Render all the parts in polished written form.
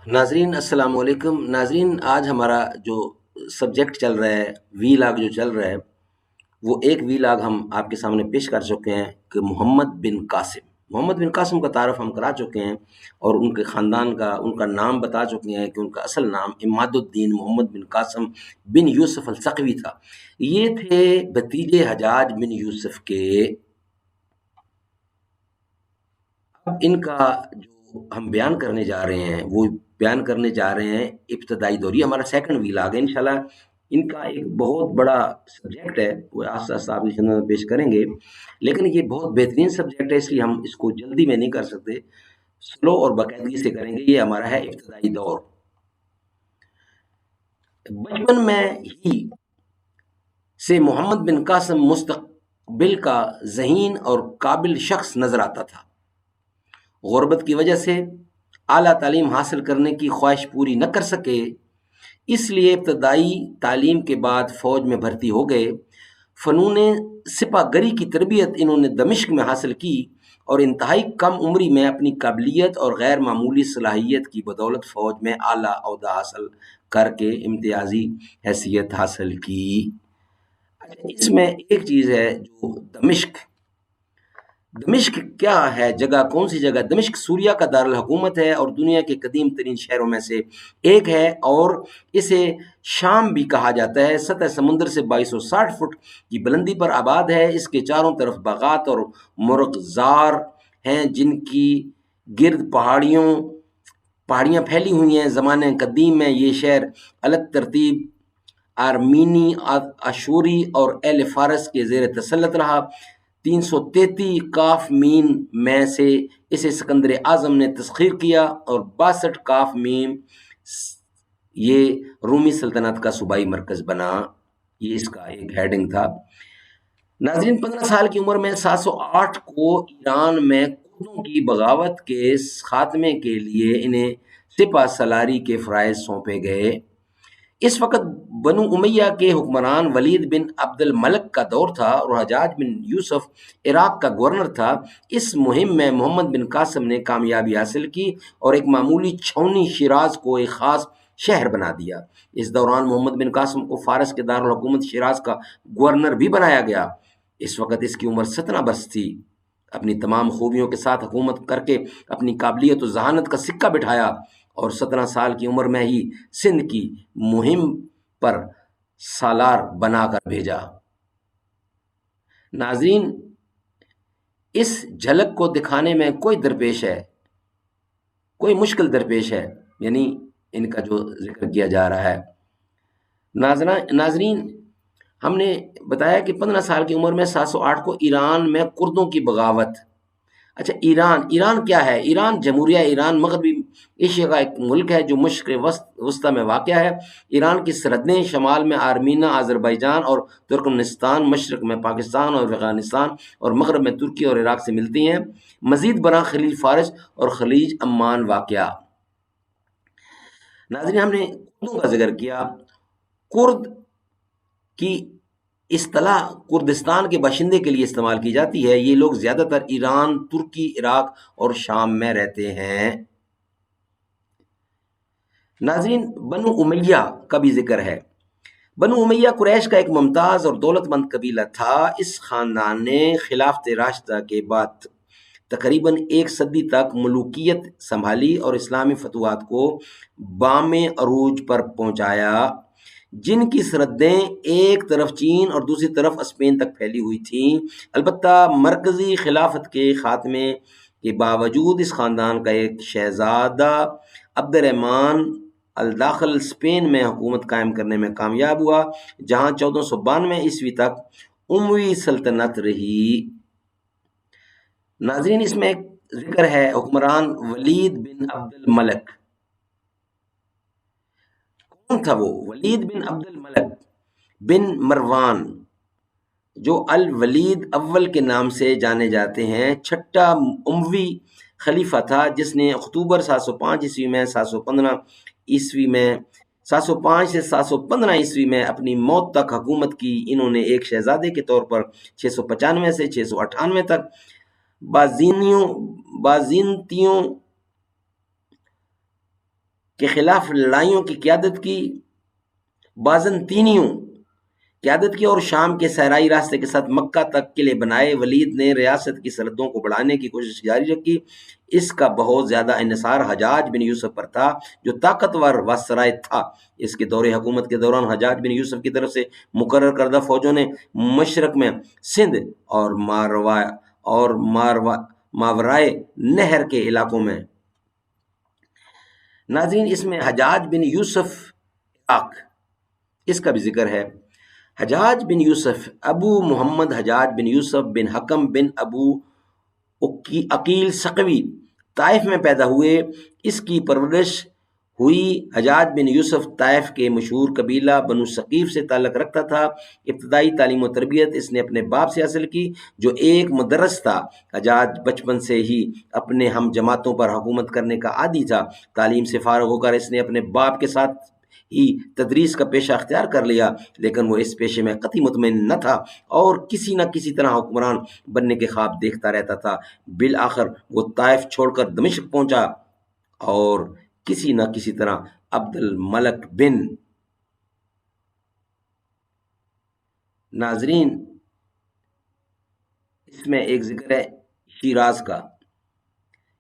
ناظرین السلام علیکم۔ ناظرین آج ہمارا جو سبجیکٹ چل رہا ہے، وی لاگ جو چل رہا ہے، وہ ایک وی لاگ ہم آپ کے سامنے پیش کر چکے ہیں کہ محمد بن قاسم کا تعارف ہم کرا چکے ہیں، اور ان کے خاندان کا، ان کا نام بتا چکے ہیں کہ ان کا اصل نام عماد الدین محمد بن قاسم بن یوسف الثقفی تھا۔ یہ تھے بھتیجے حجاج بن یوسف کے۔ اب ان کا جو ہم بیان کرنے جا رہے ہیں، وہ بیان کرنے جا رہے ہیں ابتدائی دور۔ یہ ہمارا سیکنڈ وی لاگ ہے انشاءاللہ۔ ان کا ایک بہت بڑا سبجیکٹ ہے، وہ آہستہ آہستہ آپ کی خدمت میں پیش کریں گے، لیکن یہ بہت بہترین سبجیکٹ ہے، اس لیے ہم اس کو جلدی میں نہیں کر سکتے، سلو اور باقاعدگی سے کریں گے۔ یہ ہمارا ہے ابتدائی دور۔ بچپن میں ہی سے محمد بن قاسم مستقبل کا ذہین اور قابل شخص نظر آتا تھا۔ غربت کی وجہ سے اعلیٰ تعلیم حاصل کرنے کی خواہش پوری نہ کر سکے، اس لیے ابتدائی تعلیم کے بعد فوج میں بھرتی ہو گئے۔ فنون سپہ گری کی تربیت انہوں نے دمشق میں حاصل کی، اور انتہائی کم عمری میں اپنی قابلیت اور غیر معمولی صلاحیت کی بدولت فوج میں اعلیٰ عہدہ حاصل کر کے امتیازی حیثیت حاصل کی۔ اس میں ایک چیز ہے جو دمشق کیا ہے جگہ، کون سی جگہ؟ دمشق سوریہ کا دارالحکومت ہے اور دنیا کے قدیم ترین شہروں میں سے ایک ہے، اور اسے شام بھی کہا جاتا ہے۔ سطح سمندر سے 2260 فٹ کی بلندی پر آباد ہے۔ اس کے چاروں طرف باغات اور مرغزار ہیں، جن کی گرد پہاڑیاں پھیلی ہوئی ہیں۔ زمانہ قدیم میں یہ شہر الگ ترتیب آرمینی، اشوری اور اہل فارس کے زیر تسلط رہا۔ 333 کاف میم میں سے اسے سکندر اعظم نے تسخیر کیا، اور 62 کاف میم یہ رومی سلطنت کا صوبائی مرکز بنا۔ یہ اس کا ایک ہیڈنگ تھا۔ ناظرین 15 سال کی عمر میں 708 کو ایران میں کردوں کی بغاوت کے خاتمے کے لیے انہیں سپہ سالاری کے فرائض سونپے گئے۔ اس وقت بنو امیہ کے حکمران ولید بن عبد الملک کا دور تھا، اور حجاج بن یوسف عراق کا گورنر تھا۔ اس مہم میں محمد بن قاسم نے کامیابی حاصل کی اور ایک معمولی چھاؤنی شیراز کو ایک خاص شہر بنا دیا۔ اس دوران محمد بن قاسم کو فارس کے دارالحکومت شیراز کا گورنر بھی بنایا گیا۔ اس وقت اس کی عمر 17 برس تھی۔ اپنی تمام خوبیوں کے ساتھ حکومت کر کے اپنی قابلیت و ذہانت کا سکہ بٹھایا، اور 17 سال کی عمر میں ہی سندھ کی مہم پر سالار بنا کر بھیجا۔ ناظرین اس جھلک کو دکھانے میں کوئی مشکل درپیش ہے، یعنی ان کا جو ذکر کیا جا رہا ہے۔ ناظرین ہم نے بتایا کہ 15 سال کی عمر میں 708 کو ایران میں کردوں کی بغاوت۔ اچھا، ایران کیا ہے؟ ایران جمہوریہ ایران مغربی ایشیا کا ایک ملک ہے جو مشرق وسطی میں واقع ہے۔ ایران کی سرحدیں شمال میں آرمینیا، آذربائیجان اور ترکمنستان، مشرق میں پاکستان اور افغانستان، اور مغرب میں ترکی اور عراق سے ملتی ہیں۔ مزید برآں خلیج فارس اور خلیج عمان واقع۔ ناظرین ہم نے کردوں کا ذکر کیا۔ کرد کی اصطلاح کردستان کے باشندے کے لیے استعمال کی جاتی ہے۔ یہ لوگ زیادہ تر ایران، ترکی، عراق اور شام میں رہتے ہیں۔ ناظرین بنو امیہ کا بھی ذکر ہے۔ بنو امیہ قریش کا ایک ممتاز اور دولت مند قبیلہ تھا۔ اس خاندان نے خلافت راشدہ کے بعد تقریباً 1 صدی تک ملوکیت سنبھالی اور اسلامی فتوحات کو بام عروج پر پہنچایا، جن کی سرحدیں ایک طرف چین اور دوسری طرف اسپین تک پھیلی ہوئی تھیں۔ البتہ مرکزی خلافت کے خاتمے کے باوجود اس خاندان کا ایک شہزادہ عبد الرحمن الداخل اسپین میں حکومت قائم کرنے میں کامیاب ہوا، جہاں 1492 عیسوی تک اموی سلطنت رہی۔ ناظرین اس میں ایک ذکر ہے حکمران ولید بن عبد الملک۔ کون تھا وہ؟ ولید بن عبد الملک بن مروان، جو الولید اول کے نام سے جانے جاتے ہیں، چھٹا اموی خلیفہ تھا، جس نے اکتوبر 705 عیسوی میں 705 سے 715 عیسوی میں اپنی موت تک حکومت کی۔ انہوں نے ایک شہزادے کے طور پر 695 سے 698 تک بازنطینوں کے خلاف لڑائیوں کی قیادت کی اور شام کے صحرائی راستے کے ساتھ مکہ تک قلعے بنائے۔ ولید نے ریاست کی سرحدوں کو بڑھانے کی کوشش جاری رکھی۔ اس کا بہت زیادہ انحصار حجاج بن یوسف پر تھا جو طاقتور واسرائے تھا۔ اس کے دور حکومت کے دوران حجاج بن یوسف کی طرف سے مقرر کردہ فوجوں نے مشرق میں سندھ اور ماورائے نہر کے علاقوں میں۔ ناظرین، اس میں حجاج بن یوسف عراق، اس کا بھی ذکر ہے۔ حجاج بن یوسف ابو محمد حجاج بن یوسف بن حکم بن ابو عقیل ثقفی طائف میں پیدا ہوئے۔ اس کی پرورش ہوئی۔ حجاج بن یوسف طائف کے مشہور قبیلہ بنو ثقیف سے تعلق رکھتا تھا۔ ابتدائی تعلیم و تربیت اس نے اپنے باپ سے حاصل کی جو ایک مدرس تھا۔ حجاج بچپن سے ہی اپنے ہم جماعتوں پر حکومت کرنے کا عادی تھا۔ تعلیم سے فارغ ہو کر اس نے اپنے باپ کے ساتھ ہی تدریس کا پیشہ اختیار کر لیا، لیکن وہ اس پیشے میں قطعی مطمئن نہ تھا اور کسی نہ کسی طرح حکمران بننے کے خواب دیکھتا رہتا تھا۔ بالآخر وہ طائف چھوڑ کر دمشق پہنچا اور کسی نہ کسی طرح عبد الملک بن۔ ناظرین، اس میں ایک ذکر ہے شیراز کا۔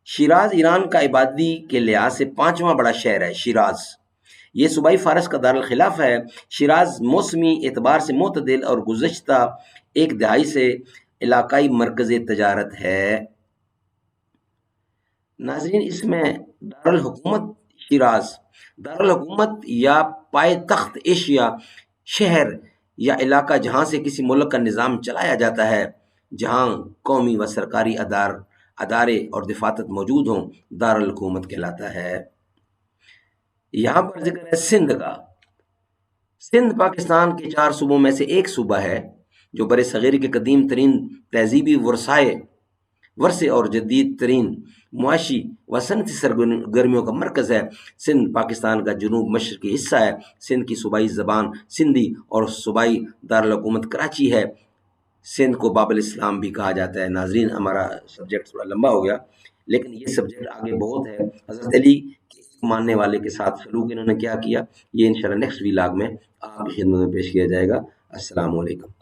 شیراز ایران کا آبادی کے لحاظ سے 5واں بڑا شہر ہے۔ شیراز یہ صوبائی فارس کا دارالخلافہ ہے۔ شیراز موسمی اعتبار سے معتدل اور گزشتہ ایک دہائی سے علاقائی مرکز تجارت ہے۔ ناظرین، اس میں دارالحکومت شیراز، دارالحکومت یا پائے تخت ایشیا، شہر یا علاقہ جہاں سے کسی ملک کا نظام چلایا جاتا ہے، جہاں قومی و سرکاری ادارے اور دفاتر موجود ہوں، دارالحکومت کہلاتا ہے۔ یہاں پر ذکر ہے سندھ کا۔ سندھ پاکستان کے 4 صوبوں میں سے ایک صوبہ ہے جو بر صغیر کے قدیم ترین تہذیبی ورثے اور جدید ترین معاشی و صنعتی سرگرمیوں کا مرکز ہے۔ سندھ پاکستان کا جنوب مشرقی حصہ ہے۔ سندھ کی صوبائی زبان سندھی اور صوبائی دارالحکومت کراچی ہے۔ سندھ کو باب الاسلام بھی کہا جاتا ہے۔ ناظرین، ہمارا سبجیکٹ تھوڑا لمبا ہو گیا، لیکن یہ سبجیکٹ آگے بہت ہے۔ حضرت علی کے ماننے والے کے ساتھ سلوک انہوں نے کیا، یہ انشاءاللہ نیکسٹ ویلاگ میں آپ کی خدمت میں پیش کیا جائے گا۔ السلام علیکم۔